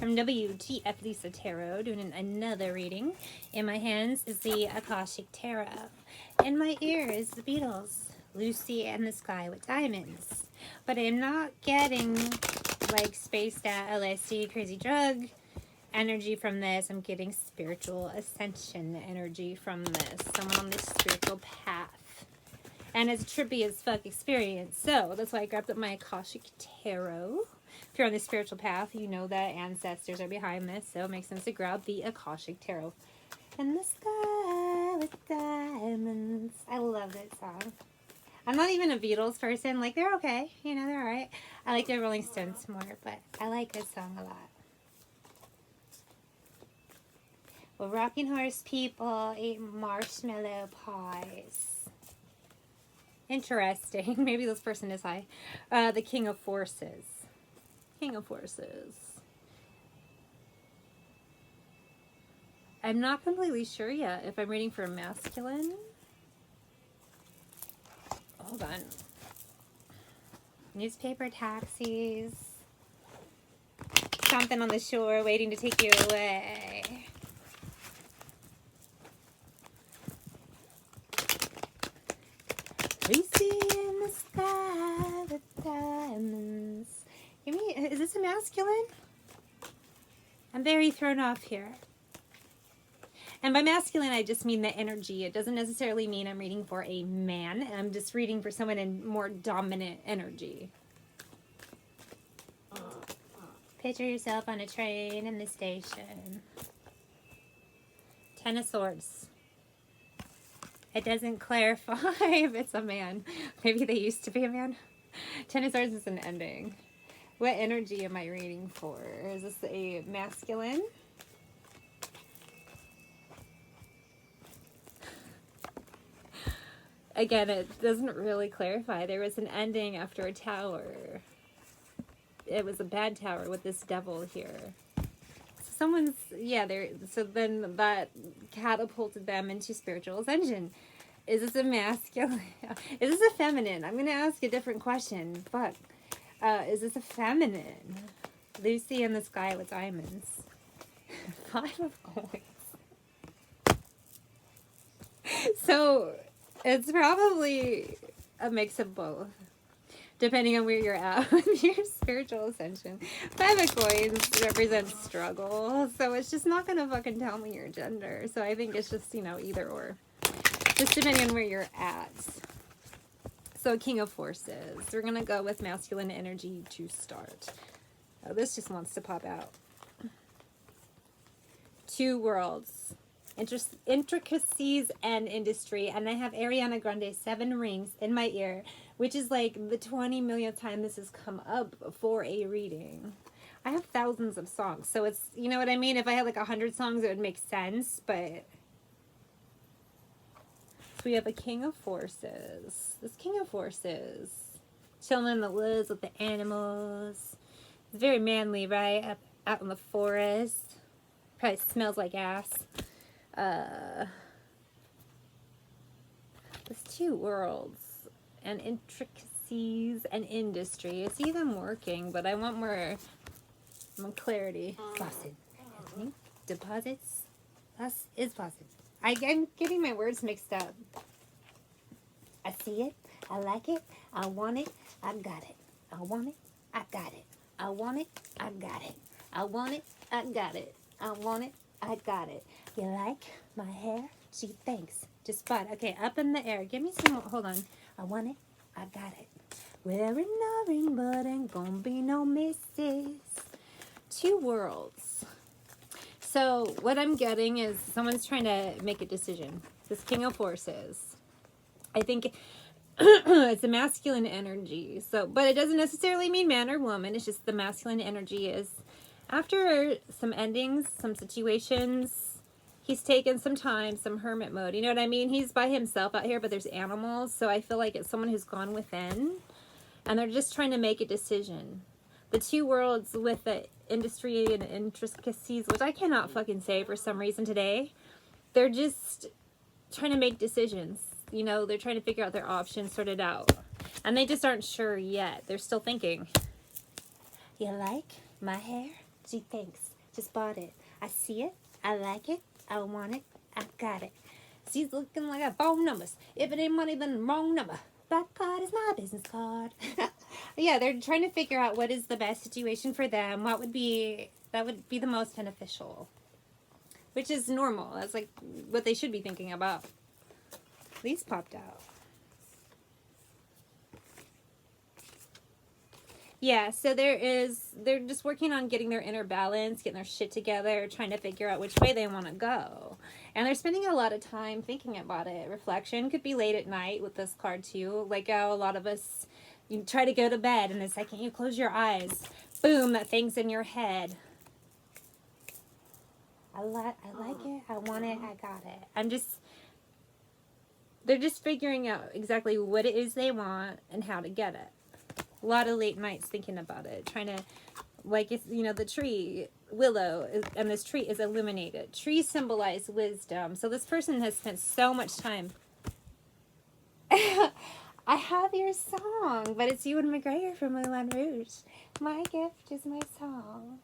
from wtfLisaTarot, doing another reading. In my hands is the Akashic Tarot. In my ear is the Beatles, Lucy and the Sky with Diamonds. But I am not getting like spaced out LSD, crazy drug energy from this. I'm getting spiritual ascension energy from this. Someone on this spiritual path. And it's a trippy as fuck experience. So that's why I grabbed up my Akashic Tarot. If you're on the spiritual path, you know that ancestors are behind this, so it makes sense to grab the Akashic Tarot. And the sky with diamonds. I love that song. I'm not even a Beatles person. Like, they're okay. You know, they're alright. I like the Rolling Stones more, but I like this song a lot. Well, Rocking Horse people eat marshmallow pies. Interesting. Maybe this person is high. The King of Forces. King of Forces. I'm not completely sure yet if I'm reading for masculine. Hold on. Newspaper taxis. Something on the shore waiting to take you away. We see in the sky with diamonds. Give me, is this a masculine? I'm very thrown off here. And by masculine, I just mean the energy. It doesn't necessarily mean I'm reading for a man. I'm just reading for someone in more dominant energy. Picture yourself on a train in the station. Ten of Swords. It doesn't clarify if it's a man. Maybe they used to be a man. Ten of Swords is an ending. What energy am I reading for? Is this a masculine? Again, it doesn't really clarify. There was an ending after a tower. It was a bad tower with this devil here. Someone's, yeah, there. So then that catapulted them into spiritual ascension. Is this a masculine? Is this a feminine? I'm going to ask a different question. Fuck. Is this a feminine? Lucy in the Sky with Diamonds. 5 of coins. So it's probably a mix of both, depending on where you're at with your spiritual ascension. 5 of coins represents struggle, so it's just not going to fucking tell me your gender. So I think it's just, you know, either or. Just depending on where you're at. So King of Forces. We're going to go with masculine energy to start. Oh, this just wants to pop out. 2 worlds. Intricacies and industry. And I have Ariana Grande 7 Rings in my ear, which is like the 20 millionth time this has come up for a reading. I have thousands of songs, so it's, you know what I mean? If I had like 100 songs, it would make sense, but... So we have a King of Forces. This King of Forces. Chilling in the woods with the animals. It's very manly, right? Up out in the forest. Probably smells like ass. There's 2 worlds. And intricacies and industry. I see them working, but I want more clarity. Faucet. Deposits. Plus is faucet. I'm getting my words mixed up. I see it. I like it. I want it. I got it. I want it. I got it. I want it. I got it. I want it. I got it. I want it. I got it. You like my hair? Gee, thanks. Just spot. Okay, up in the air. Give me some more. Hold on. I want it. I got it. Wearing no ring, but ain't gonna be no misses. 2 worlds. So what I'm getting is someone's trying to make a decision. This King of Forces. I think it's a masculine energy. So, but it doesn't necessarily mean man or woman. It's just the masculine energy is after some endings, some situations, he's taken some time, some hermit mode. You know what I mean? He's by himself out here, but there's animals. So I feel like it's someone who's gone within and they're just trying to make a decision. The 2 worlds with the industry and intricacies, which I cannot fucking say for some reason today. They're just trying to make decisions. You know, they're trying to figure out their options, sort it out. And they just aren't sure yet. They're still thinking. You like my hair? Gee, thanks. Just bought it. I see it. I like it. I want it. I got it. She's looking like a phone numbers. If it ain't money, then the wrong number. Black card is my business card. Yeah, they're trying to figure out what is the best situation for them. That would be the most beneficial. Which is normal. That's like what they should be thinking about. These popped out. Yeah, so they're just working on getting their inner balance, getting their shit together, trying to figure out which way they want to go. And they're spending a lot of time thinking about it. Reflection could be late at night with this card too. Like how a lot of us, you try to go to bed and the second you close your eyes, boom, that thing's in your head. I like it, I want it, I got it. They're just figuring out exactly what it is they want and how to get it. A lot of late nights thinking about it, trying to, like, it's, you know, the tree, willow, and this tree is illuminated. Trees symbolize wisdom. So this person has spent so much time. I have your song, but it's Ewan McGregor from Moulin Rouge. My gift is my song.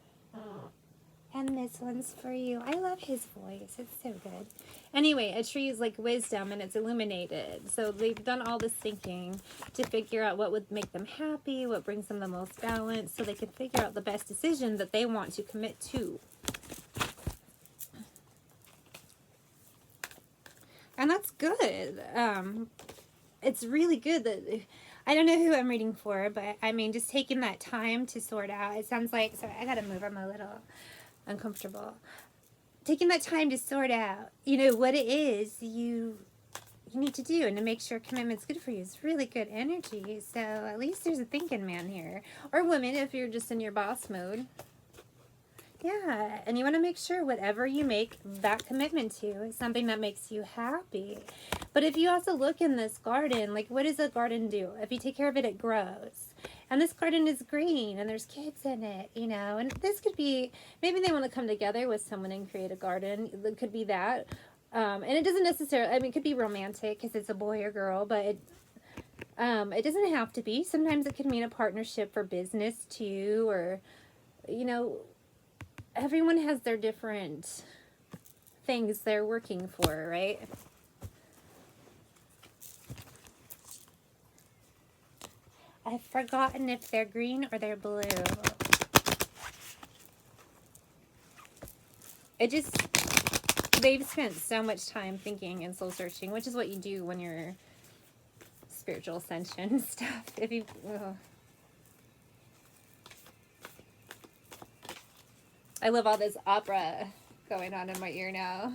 And this one's for you. I love his voice. It's so good. Anyway, a tree is like wisdom and it's illuminated. So they've done all this thinking to figure out what would make them happy, what brings them the most balance, so they can figure out the best decision that they want to commit to. And that's good. It's really good that... I don't know who I'm reading for, but I mean, just taking that time to sort out. It sounds like... Sorry, I gotta move. I'm a little uncomfortable. Taking that time to sort out, you know, what it is you need to do and to make sure commitment's good for you. It's really good energy. So at least there's a thinking man here. Or woman if you're just in your boss mode. Yeah, and you want to make sure whatever you make that commitment to is something that makes you happy. But if you also look in this garden, like what does a garden do? If you take care of it, it grows. And this garden is green and there's kids in it, you know. And this could be, maybe they want to come together with someone and create a garden. It could be that. And it doesn't necessarily, I mean, it could be romantic because it's a boy or girl, but it doesn't have to be. Sometimes it could mean a partnership for business too, or, you know, everyone has their different things they're working for, right? I've forgotten if they're green or they're blue. They've spent so much time thinking and soul searching, which is what you do when you're spiritual ascension stuff. If you... I love all this opera going on in my ear now.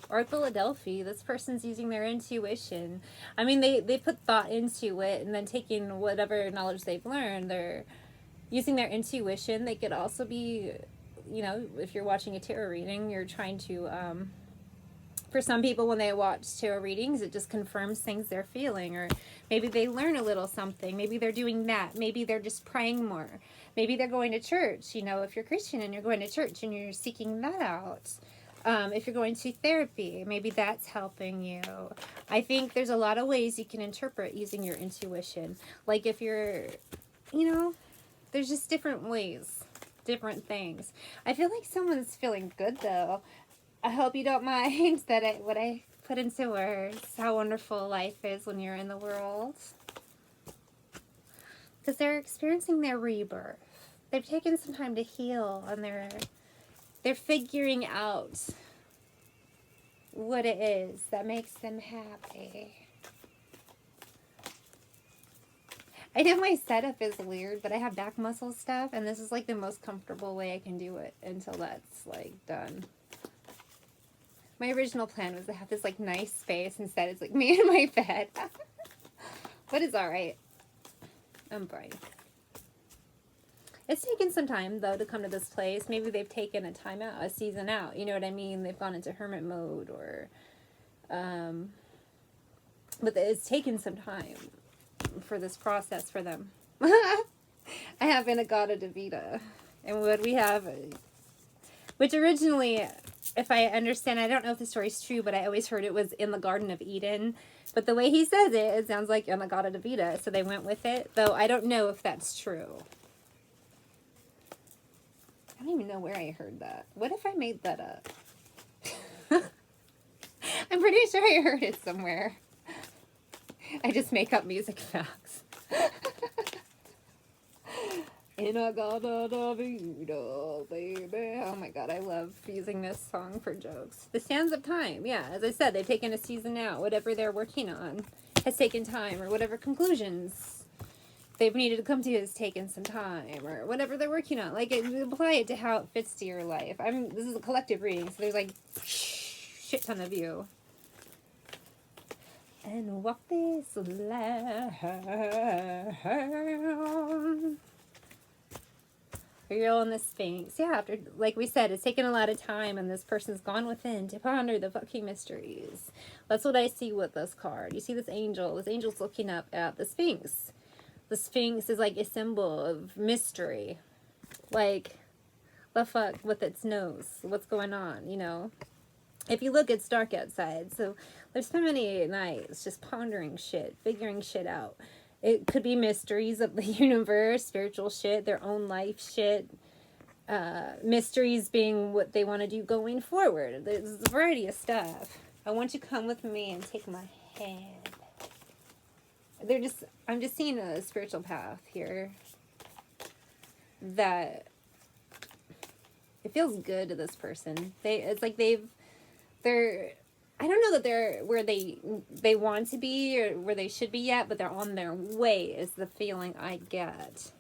Or Philadelphia, this person's using their intuition. I mean, they put thought into it and then taking whatever knowledge they've learned, they're using their intuition. They could also be, you know, if you're watching a tarot reading, you're trying to, for some people when they watch tarot readings, it just confirms things they're feeling. Or maybe they learn a little something. Maybe they're doing that. Maybe they're just praying more. Maybe they're going to church, you know, if you're Christian and you're going to church and you're seeking that out. If you're going to therapy, maybe that's helping you. I think there's a lot of ways you can interpret using your intuition. Like if you're, you know, there's just different ways, different things. I feel like someone's feeling good though. I hope you don't mind that what I put into words, how wonderful life is when you're in the world. Because they're experiencing their rebirth. They've taken some time to heal and they're figuring out what it is that makes them happy. I know my setup is weird, but I have back muscle stuff, and this is like the most comfortable way I can do it until that's like done. My original plan was to have this like nice space. Instead, it's like me in my bed. But it's alright. I'm bright. It's taken some time, though, to come to this place. Maybe they've taken a time out, a season out. You know what I mean? They've gone into hermit mode or... but it's taken some time for this process for them. I have Inagata Devita. And what we have... Which originally, if I understand, I don't know if the story's true, but I always heard it was in the Garden of Eden. But the way he says it, it sounds like Inagata Devita. So they went with it. Though I don't know if that's true. I don't even know where I heard that. What if I made that up? I'm pretty sure I heard it somewhere. I just make up music facts. In-a-ga-da-da-dee-da, baby. Oh my god, I love using this song for jokes. The sands of time. Yeah, as I said, they've taken a season out. Whatever they're working on has taken time, or whatever conclusions they've needed to come to has taken some time, or whatever they're working on. Like, apply it to how it fits to your life. This is a collective reading, so there's like shit ton of you. And walk this land. You're in the Sphinx. Yeah, after, like we said, it's taken a lot of time, and this person's gone within to ponder the fucking mysteries. That's what I see with this card. You see this angel. This angel's looking up at the Sphinx. The Sphinx is like a symbol of mystery. Like, the fuck with its nose. What's going on, you know? If you look, it's dark outside, so there's so many nights just pondering shit, figuring shit out. It could be mysteries of the universe, spiritual shit, their own life shit. Mysteries being what they want to do going forward. There's a variety of stuff. I want you to come with me and take my hand. I'm just seeing a spiritual path here that it feels good to this person. I don't know that they're where they want to be or where they should be yet, but they're on their way is the feeling I get.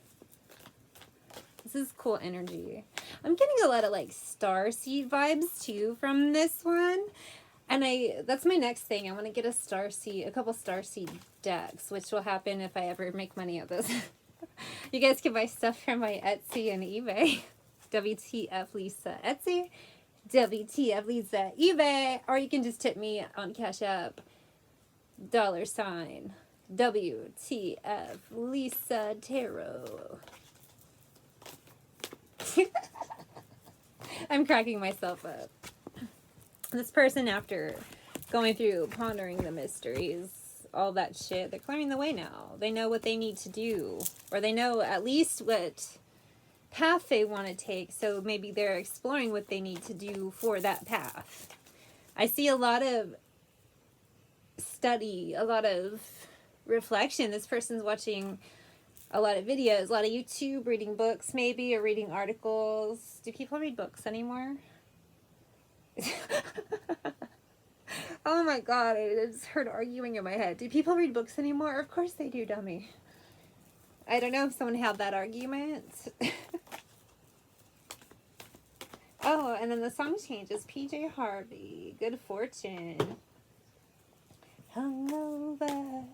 This is cool energy. I'm getting a lot of like starseed vibes too from this one. And that's my next thing. I want to get a couple starseed decks, which will happen if I ever make money at this. You guys can buy stuff from my Etsy and eBay. WTF Lisa Etsy. WTF Lisa eBay, or you can just tip me on CashApp, $, WTF Lisa Tarot. I'm cracking myself up. This person, after going through pondering the mysteries, all that shit, they're clearing the way now. They know what they need to do, or they know at least what path they want to take, so maybe they're exploring what they need to do for that path. I see a lot of study, a lot of reflection. This person's watching a lot of videos, a lot of YouTube, reading books maybe, or reading articles. Do people read books anymore? Oh my god, I just heard arguing in my head. Do people read books anymore? Of course they do, dummy. I don't know if someone had that argument. Oh, and then the song changes. PJ Harvey, Good Fortune. Hungover,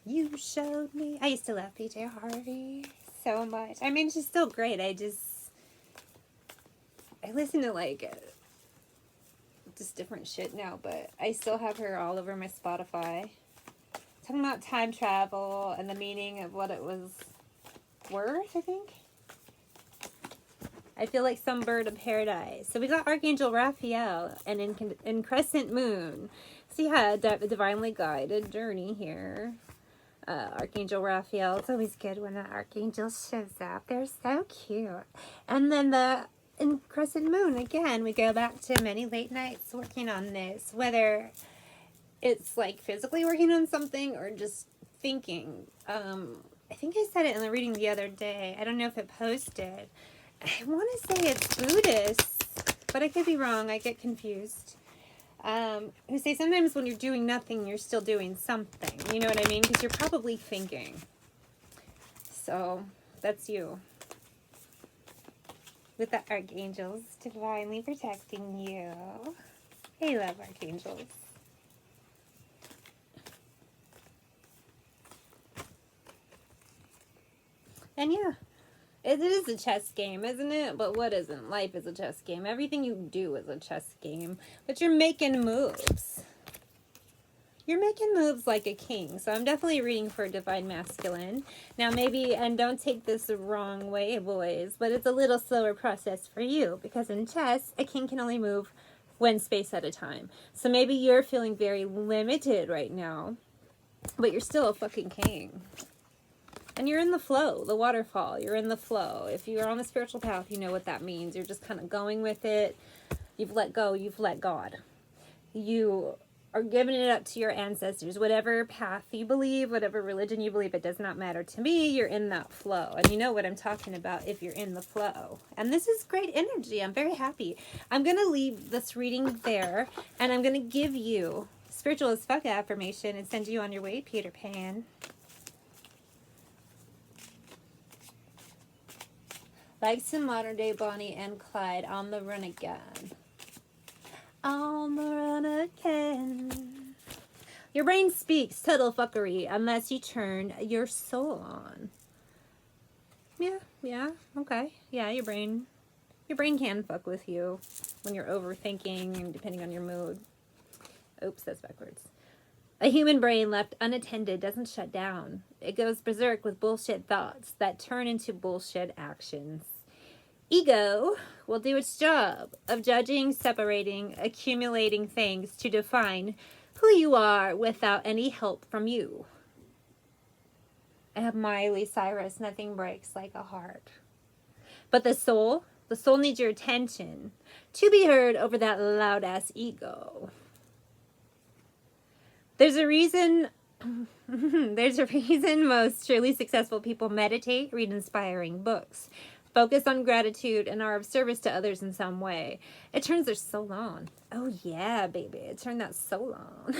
you showed me. I used to love PJ Harvey so much. I mean, she's still great. I listen to like just different shit now, but I still have her all over my Spotify. Talking about time travel and the meaning of what it was worth, I think. I feel like some bird of paradise. So we got Archangel Raphael and in Crescent Moon. So yeah, a divinely guided journey here. Archangel Raphael. It's always good when an archangel shows up. They're so cute. And then in Crescent Moon, again, we go back to many late nights working on this. Whether it's like physically working on something or just thinking. I think I said it in the reading the other day. I don't know if it posted. I want to say it's Buddhist, but I could be wrong. I get confused. Who say sometimes when you're doing nothing, you're still doing something. You know what I mean? Because you're probably thinking. So, that's you. With the archangels divinely protecting you. I love archangels. And yeah, it is a chess game, isn't it? But what isn't? Life is a chess game. Everything you do is a chess game. But you're making moves. You're making moves like a king. So I'm definitely reading for Divine Masculine. Now maybe, and don't take this the wrong way, boys, but it's a little slower process for you. Because in chess, a king can only move one space at a time. So maybe you're feeling very limited right now. But you're still a fucking king. And you're in the flow, the waterfall. You're in the flow. If you're on the spiritual path, you know what that means. You're just kind of going with it. You've let go. You've let God. You are giving it up to your ancestors. Whatever path you believe, whatever religion you believe, it does not matter to me. You're in that flow. And you know what I'm talking about if you're in the flow. And this is great energy. I'm very happy. I'm going to leave this reading there. And I'm going to give you spiritual as fuck affirmation and send you on your way, Peter Pan. Like some modern day Bonnie and Clyde, on the run again. On the run again. Your brain speaks total fuckery unless you turn your soul on. Yeah, okay. Yeah, your brain can fuck with you when you're overthinking and depending on your mood. Oops, that's backwards. A human brain left unattended doesn't shut down. It goes berserk with bullshit thoughts that turn into bullshit actions. Ego will do its job of judging, separating, accumulating things to define who you are without any help from you. I have Miley Cyrus, nothing breaks like a heart. But the soul needs your attention to be heard over that loud-ass ego. There's a reason most truly successful people meditate, read inspiring books, focus on gratitude, and are of service to others in some way. It turns their soul on. Oh yeah, baby. It turned that soul on.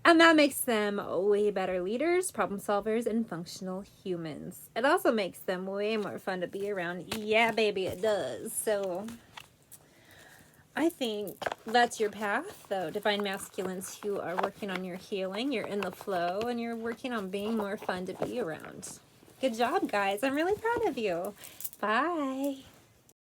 And that makes them way better leaders, problem solvers, and functional humans. It also makes them way more fun to be around. Yeah, baby, it does. So I think that's your path, though. Divine masculines who are working on your healing. You're in the flow, and you're working on being more fun to be around. Good job, guys. I'm really proud of you. Bye.